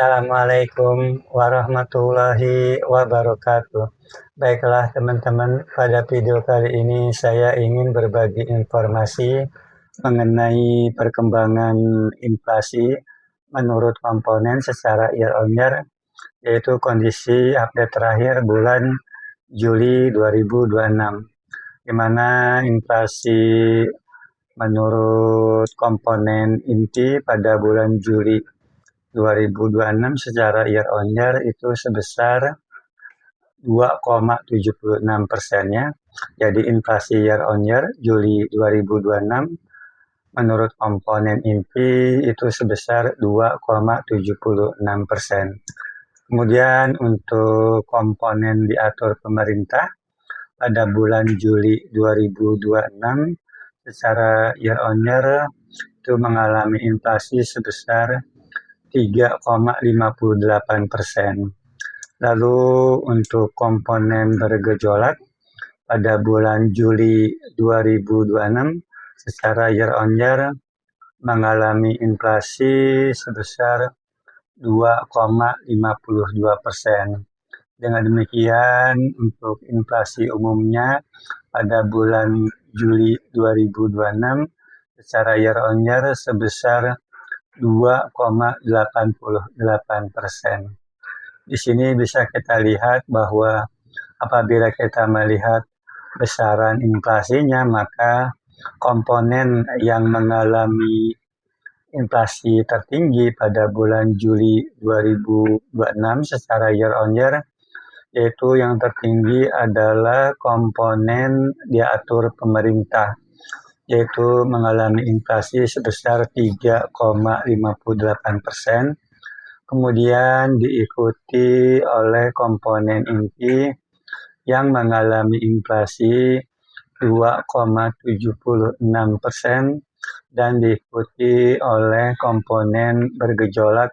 Assalamualaikum warahmatullahi wabarakatuh. Baiklah teman-teman, pada video kali ini saya ingin berbagi informasi mengenai perkembangan inflasi menurut komponen secara year on year, yaitu kondisi update terakhir bulan Juli 2026, di mana inflasi menurut komponen inti pada bulan Juli 2026 secara year on year itu sebesar 2,76% ya. Jadi inflasi year on year Juli 2026 menurut komponen inti itu sebesar 2,76%. Kemudian untuk komponen diatur pemerintah pada bulan Juli 2026 secara year on year itu mengalami inflasi sebesar 3,58%. Lalu untuk komponen bergejolak pada bulan Juli 2026 secara year on year mengalami inflasi sebesar 2,52%. Dengan demikian untuk inflasi umumnya pada bulan Juli 2026 secara year on year sebesar 2,88%. Di sini bisa kita lihat bahwa apabila kita melihat besaran inflasinya, maka komponen yang mengalami inflasi tertinggi pada bulan Juli 2026 secara year on year, yaitu yang tertinggi adalah komponen diatur pemerintah, yaitu mengalami inflasi sebesar 3,58%. Kemudian diikuti oleh komponen inti yang mengalami inflasi 2,76% dan diikuti oleh komponen bergejolak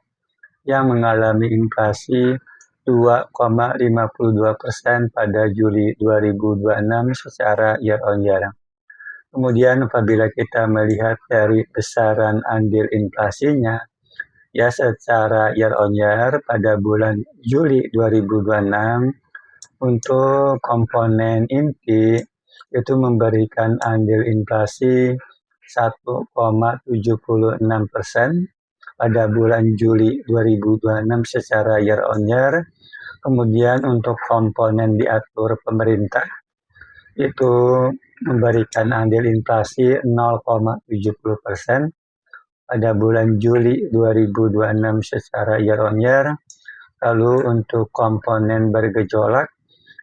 yang mengalami inflasi 2,52% pada Juli 2026 secara year on year. Kemudian apabila kita melihat dari besaran andil inflasinya, ya secara year on year pada bulan Juli 2026 untuk komponen inti itu memberikan andil inflasi 1,76% pada bulan Juli 2026 secara year on year. Kemudian untuk komponen diatur pemerintah itu memberikan andil inflasi 0,70% pada bulan Juli 2026 secara year on year. Lalu untuk komponen bergejolak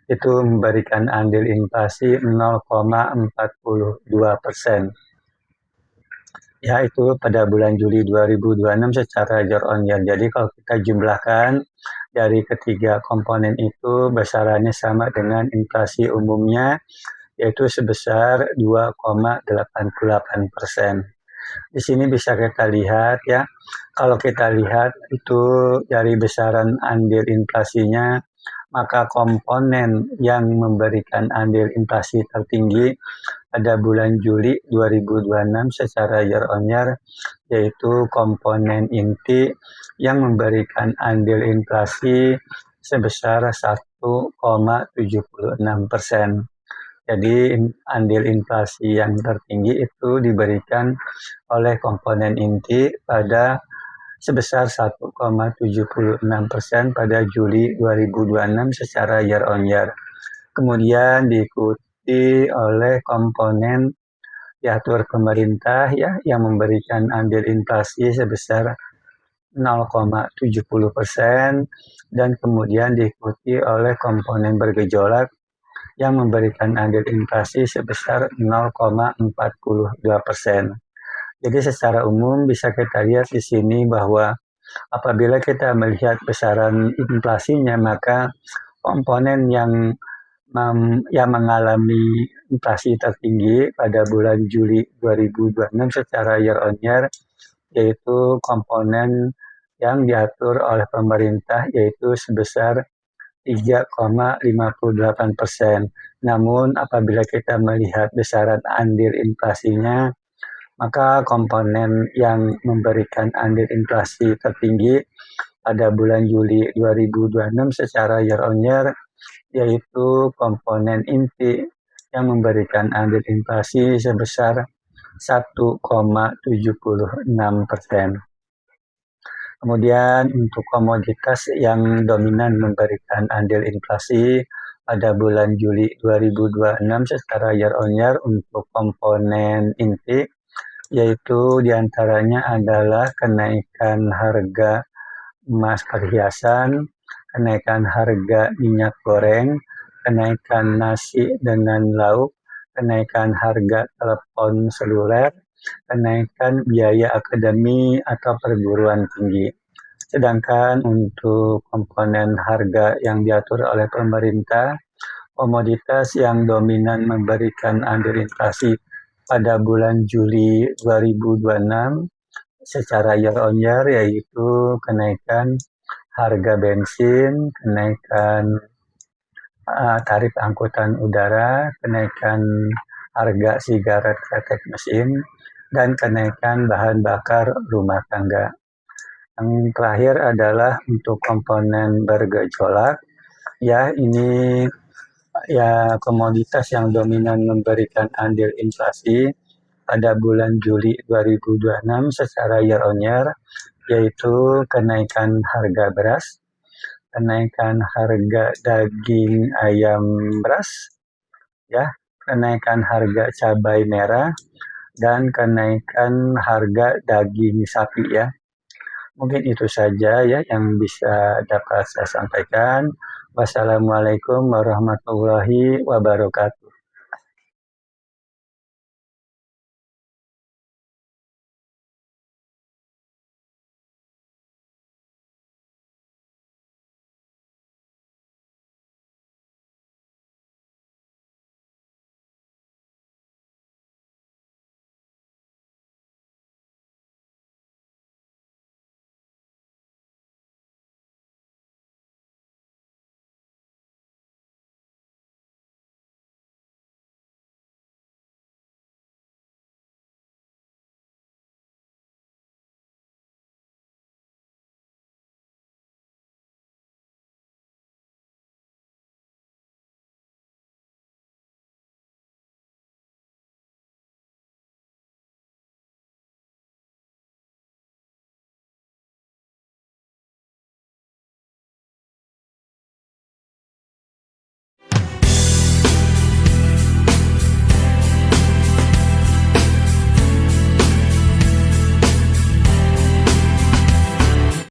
itu memberikan andil inflasi 0,42%. Ya, itu pada bulan Juli 2026 secara year on year. Jadi kalau kita jumlahkan dari ketiga komponen itu besarannya sama dengan inflasi umumnya, yaitu sebesar 2,88%. Di sini bisa kita lihat ya, kalau kita lihat itu dari besaran andil inflasinya, maka komponen yang memberikan andil inflasi tertinggi pada bulan Juli 2026 secara year on year, yaitu komponen inti yang memberikan andil inflasi sebesar 1,76%. Jadi andil inflasi yang tertinggi itu diberikan oleh komponen inti pada sebesar 1,76% pada Juli 2026 secara year on year. Kemudian diikuti oleh komponen diatur pemerintah ya yang memberikan andil inflasi sebesar 0,70% dan kemudian diikuti oleh komponen bergejolak yang memberikan andil inflasi sebesar 0,42%. Jadi secara umum bisa kita lihat di sini bahwa apabila kita melihat besaran inflasinya, maka komponen yang mengalami inflasi tertinggi pada bulan Juli 2026 secara year on year, yaitu komponen yang diatur oleh pemerintah, yaitu sebesar 3,58%. Namun apabila kita melihat besaran andil inflasinya, maka komponen yang memberikan andil inflasi tertinggi pada bulan Juli 2026 secara year on year, yaitu komponen inti yang memberikan andil inflasi sebesar 1,76%. Kemudian untuk komoditas yang dominan memberikan andil inflasi pada bulan Juli 2026 secara year on year untuk komponen inti, yaitu diantaranya adalah kenaikan harga emas perhiasan, kenaikan harga minyak goreng, kenaikan nasi dengan lauk, kenaikan harga telepon seluler, kenaikan biaya akademi atau perguruan tinggi. Sedangkan untuk komponen harga yang diatur oleh pemerintah, komoditas yang dominan memberikan andil inflasi pada bulan Juli 2026 secara year on year, yaitu kenaikan harga bensin, kenaikan tarif angkutan udara, kenaikan harga sigaret kretek mesin, dan kenaikan bahan bakar rumah tangga. Yang terakhir adalah untuk komponen bergejolak, ya ini ya komoditas yang dominan memberikan andil inflasi pada bulan Juli 2026 secara year on year, yaitu kenaikan harga beras, kenaikan harga daging ayam beras, ya, kenaikan harga cabai merah, dan kenaikan harga daging sapi ya. Mungkin itu saja ya yang bisa dapat saya sampaikan. Wassalamualaikum warahmatullahi wabarakatuh.